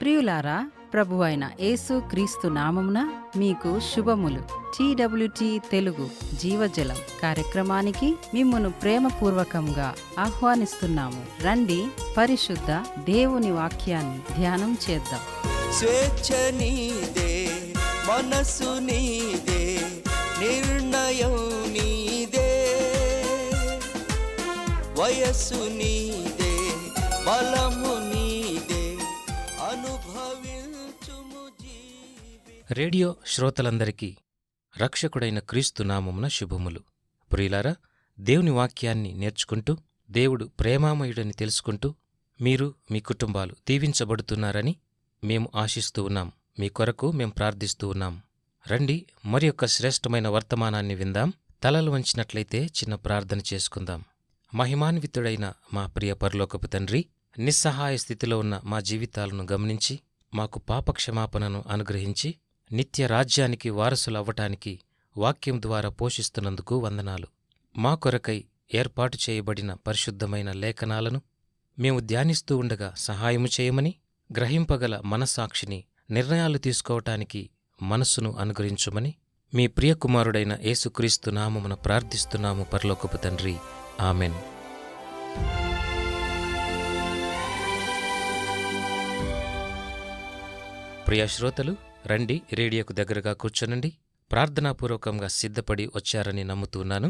ప్రియులారా, ప్రభువైన యేసు క్రీస్తు నామమున మీకు శుభములు. TWT తెలుగు జీవజలం కార్యక్రమానికి మిమ్మును ప్రేమపూర్వకంగా ఆహ్వానిస్తున్నాము. రండి, పరిశుద్ధ దేవుని వాక్యాన్ని ధ్యానం చేద్దాం. స్వేచ్ఛ నీదే, మనసు నీదే, నిర్ణయం నీదే, వయస్సు నీదే, బలము నీదే, అనుభవించుము జీవి. రేడియో శ్రోతలందరికీ రక్షకుడైన క్రీస్తు నామమున శుభములు. ప్రియులారా, దేవుని వాక్యాన్ని నేర్చుకుంటూ, దేవుడు ప్రేమామయుడని తెలుసుకుంటూ, మీరు మీ కుటుంబాలు దీవించబడుతున్నారని మేము ఆశిస్తూ ఉన్నాం. మీ కొరకు మేం ప్రార్థిస్తూ ఉన్నాం. రండి, మరి యొక్క శ్రేష్టమైన వర్తమానాన్ని విందాం. తలలు వంచినట్లయితే చిన్న ప్రార్థన చేసుకుందాం. మహిమాన్వితుడైన మా ప్రియ పరలోకపు తండ్రి, నిస్సహాయ స్థితిలో ఉన్న మా జీవితాలను గమనించి మాకు పాపక్షమాపణను అనుగ్రహించి నిత్య రాజ్యానికి వారసులవ్వటానికి వాక్యం ద్వారా పోషిస్తున్నందుకు వందనాలు. మా కొరకై ఏర్పాటు చేయబడిన పరిశుద్ధమైన లేఖనాలను మేము ధ్యానిస్తూ ఉండగా సహాయము చేయమని, గ్రహింపగల మనస్సాక్షిని, నిర్ణయాలు తీసుకోవటానికి మనస్సును అనుగ్రహించుమని మీ ప్రియకుమారుడైన యేసుక్రీస్తు నామమున ప్రార్థిస్తున్నాము పరలోకపు తండ్రి. ఆమెన్. ప్రియ శ్రోతలు, రండి, రేడియోకు దగ్గరగా కూర్చోనండి. ప్రార్థనాపూర్వకంగా సిద్ధపడి వచ్చారని నమ్ముతున్నాను.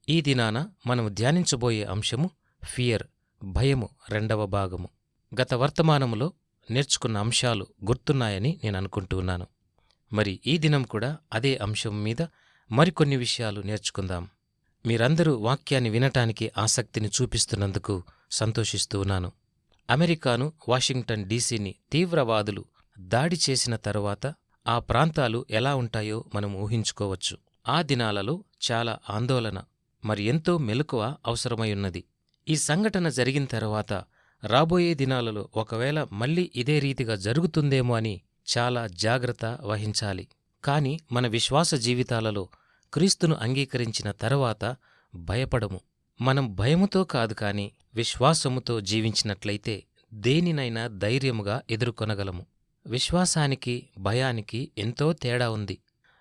ఈ దినాన మనము ధ్యానించబోయే అంశము ఫియర్, భయము, 2వ భాగము. గత వర్తమానములో నేర్చుకున్న అంశాలు గుర్తున్నాయని నేను అనుకుంటున్నాను. మరి ఈ దినం కూడా అదే అంశం మీద మరికొన్ని విషయాలు నేర్చుకుందాం. మీరందరూ వాక్యాన్ని వినటానికి ఆసక్తిని చూపిస్తున్నందుకు సంతోషిస్తూ ఉన్నాను. అమెరికాను, వాషింగ్టన్ డీసీని తీవ్రవాదులు దాడి చేసిన తరువాత ఆ ప్రాంతాలు ఎలా ఉంటాయో మనం ఊహించుకోవచ్చు. ఆ దినాలలో చాలా ఆందోళన, మరి ఎంతో మెలకువ అవసరమైయున్నది. ఈ సంఘటన జరిగిన తర్వాత రాబోయే దినాలలో ఒకవేళ మళ్ళీ ఇదే రీతిగా జరుగుతుందేమో అని చాలా జాగ్రత్త వహించాలి. కాని మన విశ్వాస జీవితాలలో క్రీస్తును అంగీకరించిన తరువాత భయపడము. మనం భయముతో కాదు కాని విశ్వాసముతో జీవించినట్లయితే దేనినైనా ధైర్యముగా ఎదుర్కొనగలము. విశ్వాసానికి, భయానికి ఎంతో తేడా ఉంది.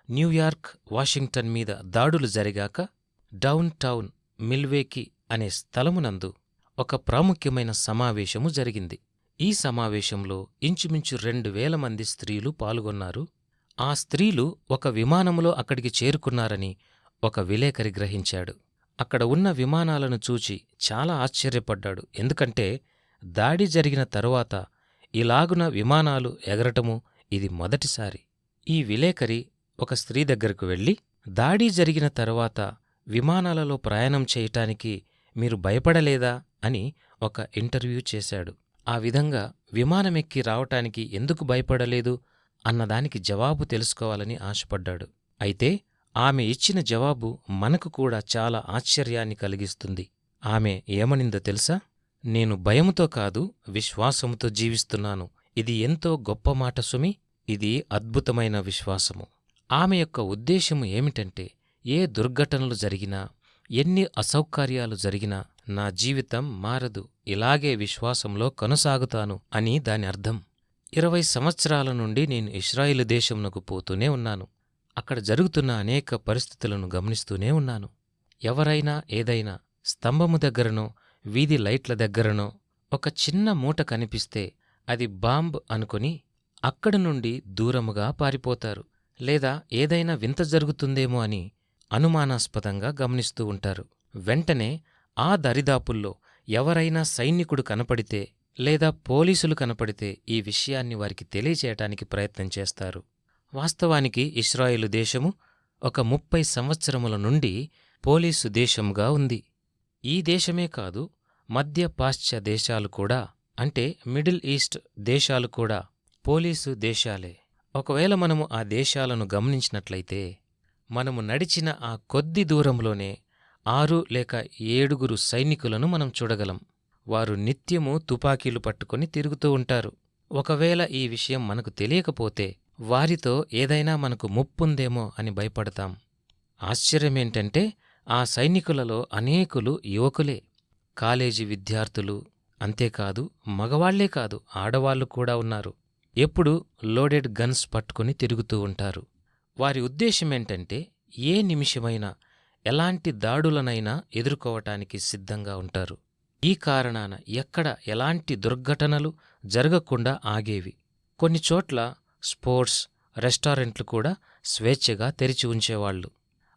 న్యూయార్క్, వాషింగ్టన్ మీద దాడులు జరిగాక డౌన్ టౌన్ మిల్వేకీ అనే స్థలమునందు ఒక ప్రాముఖ్యమైన సమావేశము జరిగింది. ఈ సమావేశంలో ఇంచుమించు 2000 మంది స్త్రీలు పాల్గొన్నారు. ఆ స్త్రీలు ఒక విమానములో అక్కడికి చేరుకున్నారని ఒక విలేకరి గ్రహించాడు. అక్కడ ఉన్న విమానాలను చూచి చాలా ఆశ్చర్యపడ్డాడు. ఎందుకంటే దాడి జరిగిన తరువాత ఇలాగున విమానాలు ఎగరటము ఇది మొదటిసారి. ఈ విలేకరి ఒక స్త్రీ దగ్గరకు వెళ్ళి, దాడి జరిగిన తరువాత విమానాలలో ప్రయాణం చేయటానికి మీరు భయపడలేదా అని ఒక ఇంటర్వ్యూ చేశాడు. ఆ విధంగా విమానమెక్కి రావటానికి ఎందుకు భయపడలేదు అన్నదానికి జవాబు తెలుసుకోవాలని ఆశపడ్డాడు. అయితే ఆమె ఇచ్చిన జవాబు మనకు కూడా చాలా ఆశ్చర్యాన్ని కలిగిస్తుంది. ఆమె ఏమనిందో తెలుసా? నేను భయముతో కాదు, విశ్వాసముతో జీవిస్తున్నాను. ఇది ఎంతో గొప్ప మాట సుమి. ఇది అద్భుతమైన విశ్వాసము. ఆమె యొక్క ఉద్దేశము ఏమిటంటే, ఏ దుర్ఘటనలు జరిగినా, ఎన్ని అసౌకర్యాలు జరిగినా నా జీవితం మారదు, ఇలాగే విశ్వాసంలో కొనసాగుతాను అని దాని అర్థం. 20 సంవత్సరాల నుండి నేను ఇశ్రాయేలు దేశమునకు పోతూనే ఉన్నాను. అక్కడ జరుగుతున్న అనేక పరిస్థితులను గమనిస్తూనే ఉన్నాను. ఎవరైనా ఏదైనా స్తంభము దగ్గరనో, వీధి లైట్ల దగ్గరనో ఒక చిన్న మూట కనిపిస్తే అది బాంబ్ అనుకుని అక్కడి నుండి దూరముగా పారిపోతారు. లేదా ఏదైనా వింత జరుగుతుందేమో అని అనుమానాస్పదంగా గమనిస్తూ ఉంటారు. వెంటనే ఆ దరిదాపుల్లో ఎవరైనా సైనికుడు కనపడితే లేదా పోలీసులు కనపడితే ఈ విషయాన్ని వారికి తెలియచేయటానికి ప్రయత్నం చేస్తారు. వాస్తవానికి ఇశ్రాయేలు దేశము ఒక 30 సంవత్సరముల నుండి పోలీసు దేశంగా ఉంది. ఈ దేశమే కాదు, మధ్య పాశ్చ్య దేశాలు కూడా, అంటే మిడిల్ ఈస్ట్ దేశాలు కూడా పోలీసు దేశాలే. ఒకవేళ మనము ఆ దేశాలను గమనించినట్లయితే మనము నడిచిన ఆ కొద్ది దూరంలోనే 6 లేక 7 సైనికులను మనం చూడగలం. వారు నిత్యము తుపాకీలు పట్టుకొని తిరుగుతూ ఉంటారు. ఒకవేళ ఈ విషయం మనకు తెలియకపోతే వారితో ఏదైనా మనకు ముప్పుందేమో అని భయపడతాం. ఆశ్చర్యమేంటంటే ఆ సైనికులలో అనేకులు యువకులే, కాలేజీ విద్యార్థులు, అంతేకాదు మగవాళ్లే కాదు, ఆడవాళ్లు కూడా ఉన్నారు. ఎప్పుడూ లోడెడ్ గన్స్ పట్టుకుని తిరుగుతూ ఉంటారు. వారి ఉద్దేశమేంటంటే ఏ నిమిషమైనా ఎలాంటి దాడులనైనా ఎదుర్కోవటానికి సిద్ధంగా ఉంటారు. ఈ కారణాన ఎక్కడ ఎలాంటి దుర్ఘటనలు జరగకుండా ఆగేవి. కొన్నిచోట్ల స్పోర్ట్స్, రెస్టారెంట్లు కూడా స్వేచ్ఛగా తెరిచి ఉంచేవాళ్లు.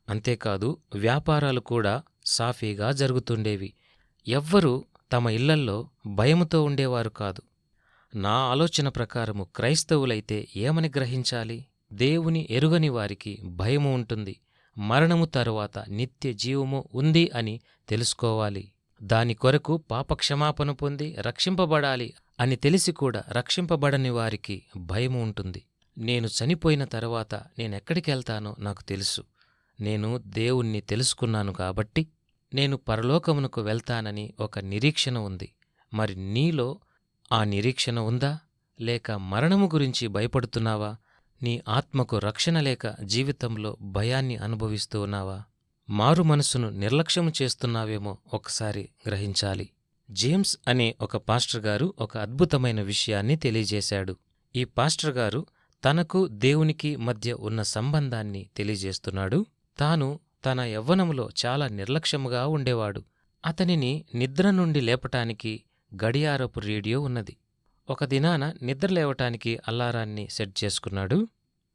అంతేకాదు వ్యాపారాలు కూడా సాఫీగా జరుగుతుండేవి. ఎవ్వరూ తమ ఇళ్లల్లో భయముతో ఉండేవారు కాదు. నా ఆలోచన ప్రకారము క్రైస్తవులైతే ఏమని గ్రహించాలి? దేవుని ఎరుగని వారికి భయము ఉంటుంది, మరణము తరువాత నిత్య జీవము ఉంది అని తెలుసుకోవాలి. దాని కొరకు పాపక్షమాపణ పొంది రక్షింపబడాలి అని తెలిసి కూడా రక్షింపబడని వారికి భయము ఉంటుంది. నేను చనిపోయిన తరువాత నేనెక్కడికెళ్తానో నాకు తెలుసు. నేను దేవుణ్ణి తెలుసుకున్నాను కాబట్టి నేను పరలోకమునకు వెళ్తానని ఒక నిరీక్షణ ఉంది. మరి నీలో ఆ నిరీక్షణ ఉందా? లేక మరణము గురించి భయపడుతున్నావా? నీ ఆత్మకు రక్షణ లేక జీవితంలో భయాన్ని అనుభవిస్తూ ఉన్నావా? మారు మనసును నిర్లక్ష్యము చేస్తున్నావేమో ఒకసారి గ్రహించాలి. జేమ్స్ అనే ఒక పాస్టర్ గారు ఒక అద్భుతమైన విషయాన్ని తెలియజేశాడు. ఈ పాస్టర్ గారు తనకు దేవునికి మధ్య ఉన్న సంబంధాన్ని తెలియజేస్తున్నాడు. తాను తన యవ్వనములో చాలా నిర్లక్ష్యముగా ఉండేవాడు. అతనిని నిద్ర నుండి లేపటానికి గడియారపు రేడియో ఉన్నది. ఒక దినాన నిద్రలేవటానికి అల్లారాన్ని సెట్ చేసుకున్నాడు.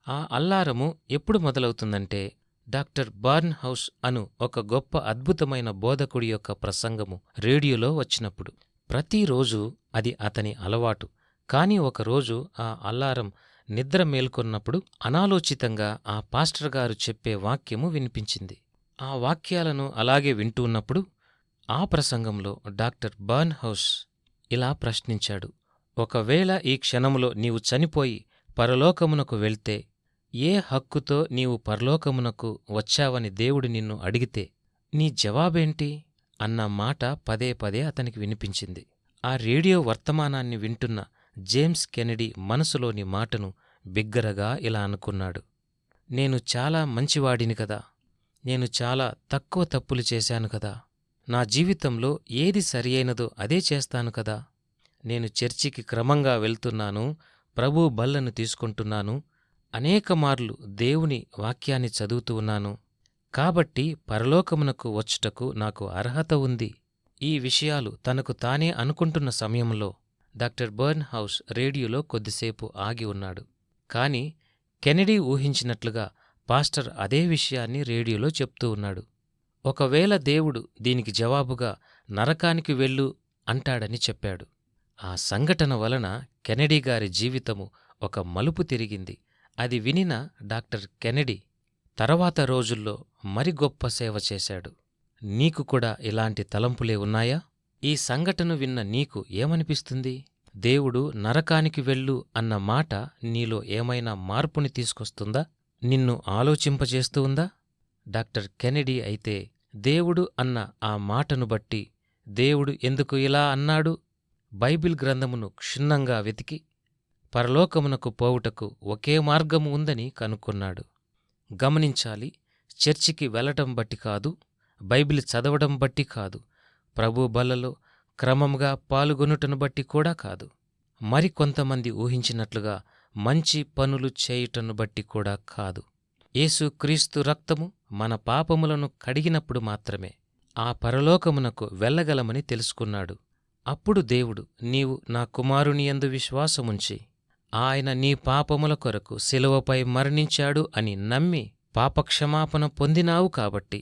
ఆ అల్లారము ఎప్పుడు మొదలవుతుందంటే డాక్టర్ బార్న్ హౌస్ అను ఒక గొప్ప అద్భుతమైన బోధకుడి యొక్క ప్రసంగము రేడియోలో వచ్చినప్పుడు. ప్రతిరోజూ అది అతని అలవాటు. కాని ఒకరోజు ఆ అల్లారం నిద్ర మేల్కొన్నప్పుడు అనాలోచితంగా ఆ పాస్టర్ గారు చెప్పే వాక్యము వినిపించింది. ఆ వాక్యాలను అలాగే వింటూన్నప్పుడు ఆ ప్రసంగంలో డాక్టర్ బార్న్ హౌస్ ఇలా ప్రశ్నించాడు: ఒకవేళ ఈ క్షణములో నీవు చనిపోయి పరలోకమునకు వెళ్తే ఏ హక్కుతో నీవు పరలోకమునకు వచ్చావని దేవుడు నిన్ను అడిగితే నీ జవాబేంటి అన్న మాట పదే పదే అతనికి వినిపించింది. ఆ రేడియో వర్తమానాన్ని వింటున్న జేమ్స్ కెనడీ మనసులోని మాటను బిగ్గరగా ఇలా అనుకున్నాడు: నేను చాలా మంచివాడిని కదా, నేను చాలా తక్కువ తప్పులు చేశాను కదా, నా జీవితంలో ఏది సరియైనదో అదే చేస్తాను కదా, నేను చర్చికి క్రమంగా వెళ్తున్నాను, ప్రభు బల్లను తీసుకుంటున్నాను, అనేక మార్లు దేవుని వాక్యాన్ని చదువుతూ ఉన్నాను, కాబట్టి పరలోకమునకు వచ్చుటకు నాకు అర్హత ఉంది. ఈ విషయాలు తనకు తానే అనుకుంటున్న సమయంలో డాక్టర్ బర్న్ హౌస్ రేడియోలో కొద్దిసేపు ఆగి ఉన్నాడు. కాని కెనడీ ఊహించినట్లుగా పాస్టర్ అదే విషయాన్ని రేడియోలో చెప్తూ ఉన్నాడు. ఒకవేళ దేవుడు దీనికి జవాబుగా నరకానికి వెళ్ళు అంటాడని చెప్పాడు. ఆ సంఘటన వలన కెనడీ గారి జీవితము ఒక మలుపు తిరిగింది. అది వినిన డాక్టర్ కెనడీ తర్వాత రోజుల్లో మరి గొప్ప సేవ చేశాడు. నీకు కూడా ఇలాంటి తలంపులే ఉన్నాయా? ఈ సంఘటన విన్న నీకు ఏమనిపిస్తుంది? దేవుడు నరకానికి వెళ్ళు అన్న మాట నీలో ఏమైనా మార్పుని తీసుకొస్తుందా? నిన్ను ఆలోచింపజేస్తూ ఉందా? డాక్టర్ కెనడీ అయితే దేవుడు అన్న ఆ మాటను బట్టి దేవుడు ఎందుకు ఇలా అన్నాడు బైబిల్ గ్రంథమును క్షుణ్ణంగా వెతికి పరలోకమునకు పోవుటకు ఒకే మార్గము ఉందని కనుక్కున్నాడు. గమనించాలి, చర్చికి వెళ్లటం బట్టి కాదు, బైబిల్ చదవడం బట్టి కాదు, ప్రభు బల్లలో క్రమంగా పాల్గొనుటను బట్టి కూడా కాదు, మరికొంతమంది ఊహించినట్లుగా మంచి పనులు చేయుటను బట్టి కూడా కాదు. యేసుక్రీస్తు రక్తము మన పాపములను కడిగినప్పుడు మాత్రమే ఆ పరలోకమునకు వెళ్ళగలమని తెలుసుకున్నాడు. అప్పుడు దేవుడు, నీవు నా కుమారునియందు విశ్వాసముంచి ఆయన నీ పాపముల కొరకు శిలువపై మరణించాడు అని నమ్మి పాపక్షమాపణ పొందినావు కాబట్టి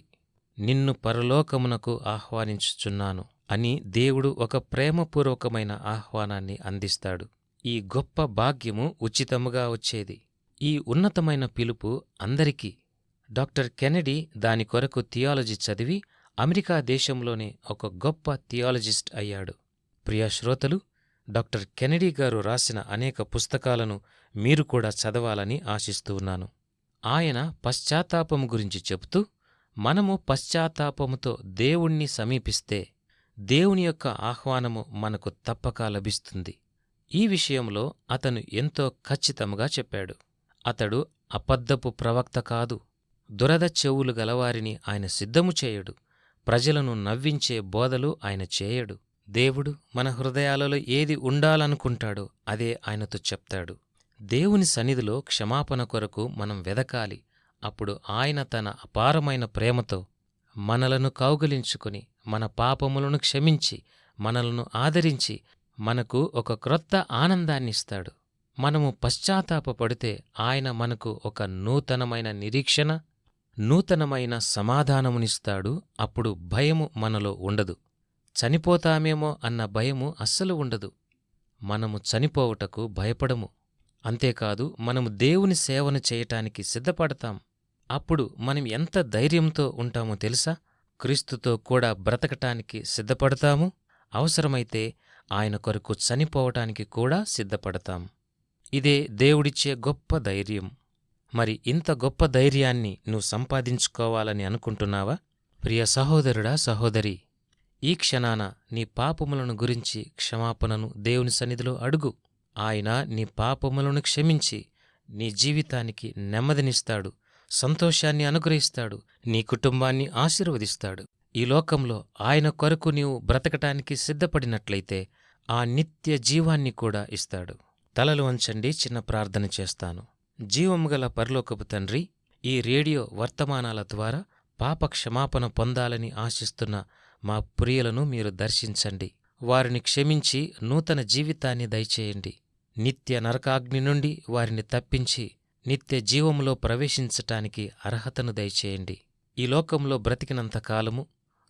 నిన్ను పరలోకమునకు ఆహ్వానించుచున్నాను అని దేవుడు ఒక ప్రేమపూర్వకమైన ఆహ్వానాన్ని అందిస్తాడు. ఈ గొప్ప భాగ్యము ఉచితముగా వచ్చేది. ఈ ఉన్నతమైన పిలుపు అందరికీ. డాక్టర్ కెనడీ దాని కొరకు థియాలజీ చదివి అమెరికా దేశంలోనే ఒక గొప్ప థియాలజిస్ట్ అయ్యాడు. ప్రియా శ్రోతలు, డాక్టర్ కెనడీ గారు రాసిన అనేక పుస్తకాలను మీరు కూడా చదవాలని ఆశిస్తూ ఉన్నాను. ఆయన పశ్చాత్తాపము గురించి చెబుతూ, మనము పశ్చాత్తాపముతో దేవుణ్ణి సమీపిస్తే దేవుని యొక్క ఆహ్వానము మనకు తప్పక లభిస్తుంది. ఈ విషయంలో అతను ఎంతో ఖచ్చితంగా చెప్పాడు. అతడు అబద్ధపు ప్రవక్త కాదు. దురద చెవులు గలవారిని ఆయన సిద్ధము చేయడు. ప్రజలను నవ్వించే బోధలు ఆయన చేయడు. దేవుడు మన హృదయాలలో ఏది ఉండాలనుకుంటాడో అదే ఆయనతో చెప్తాడు. దేవుని సన్నిధిలో క్షమాపణ కొరకు మనం వెదకాలి. అప్పుడు ఆయన తన అపారమైన ప్రేమతో మనలను కౌగిలించుకుని మన పాపములను క్షమించి మనలను ఆదరించి మనకు ఒక క్రొత్త ఆనందాన్నిస్తాడు. మనము పశ్చాత్తాపపడితే ఆయన మనకు ఒక నూతనమైన నిరీక్షణ, నూతనమైన సమాధానమునిస్తాడు. అప్పుడు భయము మనలో ఉండదు. చనిపోతామేమో అన్న భయము అస్సలు ఉండదు. మనము చనిపోవుటకు భయపడము. అంతేకాదు, మనము దేవుని సేవను చేయటానికి సిద్ధపడతాం. అప్పుడు మనం ఎంత ధైర్యంతో ఉంటామో తెలుసా? క్రీస్తుతో కూడా బ్రతకటానికి సిద్ధపడతాము. అవసరమైతే ఆయన కొరకు చనిపోవటానికి కూడా సిద్ధపడతాం. ఇదే దేవుడిచ్చే గొప్ప ధైర్యం. మరి ఇంత గొప్ప ధైర్యాన్ని నువ్వు సంపాదించుకోవాలని అనుకుంటున్నావా? ప్రియ సహోదరుడా, సహోదరి, ఈ క్షణాన నీ పాపములను గురించి క్షమాపణను దేవుని సన్నిధిలో అడుగు. ఆయన నీ పాపములను క్షమించి నీ జీవితానికి నెమ్మదినిస్తాడు, సంతోషాన్ని అనుగ్రహిస్తాడు, నీ కుటుంబాన్ని ఆశీర్వదిస్తాడు. ఈ లోకంలో ఆయన కొరకు నీవు బ్రతకటానికి సిద్ధపడినట్లయితే ఆ నిత్య జీవాన్ని కూడా ఇస్తాడు. తలలు వంచండి, చిన్న ప్రార్థన చేస్తాను. జీవముగల పరలోకపు తండ్రి, ఈ రేడియో వర్తమానాల ద్వారా పాప క్షమాపణ పొందాలని ఆశిస్తున్న మా ప్రియులను మీరు దర్శించండి. వారిని క్షమించి నూతన జీవితాన్ని దయచేయండి. నిత్య నరకాగ్ని నుండి వారిని తప్పించి నిత్య జీవములో ప్రవేశించటానికి అర్హతను దయచేయండి. ఈ లోకంలో బ్రతికినంతకాలము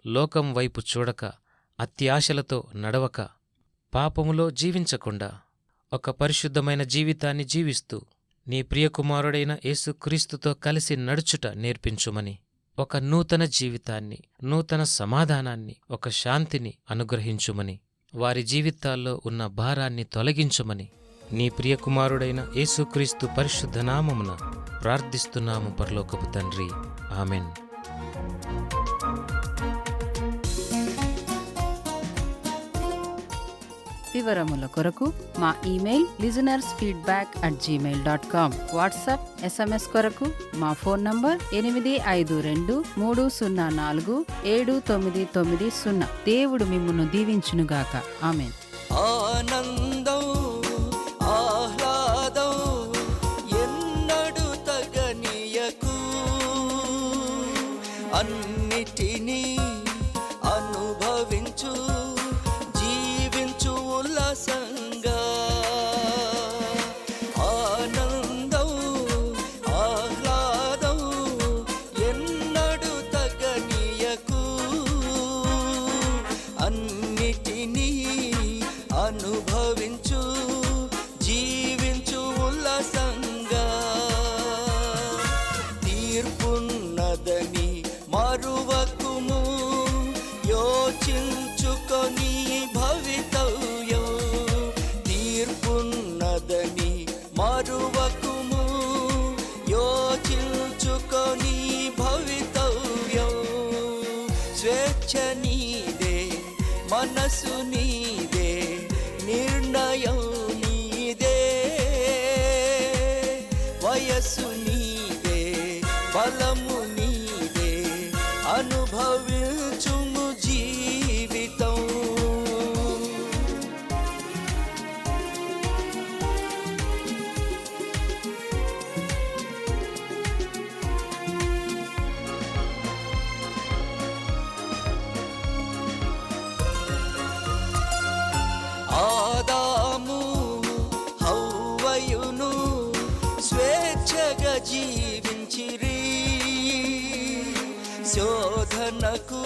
లోకం వైపు చూడక, అత్యాశలతో నడవక, పాపములో జీవించకుండా ఒక పరిశుద్ధమైన జీవితాన్ని జీవిస్తూ నీ ప్రియకుమారుడైన యేసుక్రీస్తుతో కలిసి నడుచుట నేర్పించుమని, ఒక నూతన జీవితాన్ని, నూతన సమాధానాన్ని, ఒక శాంతిని అనుగ్రహించుమని, వారి జీవితాల్లో ఉన్న భారాన్ని తొలగించుమని నీ ప్రియకుమారుడైన యేసుక్రీస్తు పరిశుద్ధ నామమున ప్రార్థిస్తున్నాము పరలోకపు తండ్రి. ఆమెన్. వివరముల కొరకు మా ఇమెయిల్ listenersfeedback@gmail.com. వాట్సాప్, SMS కొరకు మా ఫోన్ నంబర్ 8523047990. దేవుడు మిమ్మును దీవించునుగాక. ఆమేన్. ఆనందం ఆహ్లాదం ఎన్నడు తగనీయకు, అన్నిటినీ అనుభవించు, జీవించు ఉల్లాసంగా. ఆనందం ఆహ్లాదం ఎన్నడు తగనీయకు, అన్నిటినీ అనుభవించు, జీవించు ఉల్లాసంగా. తీర్పున్నదని మరువకుము, యోచించుకొని భవితవ్యం. తీర్పున్నదని మరువకుము, యోచించుకొని భవితవ్యం. స్వేచ్ఛ నీదే, మనసు నీదే, నిర్ణయం నీదే. వయస్సు నీదే, బలము నీదే, అనుభవించుము జీవితం. ఆదాము హవ్వయును స్వేచ్ఛగా జీవించిరి, శోధనకు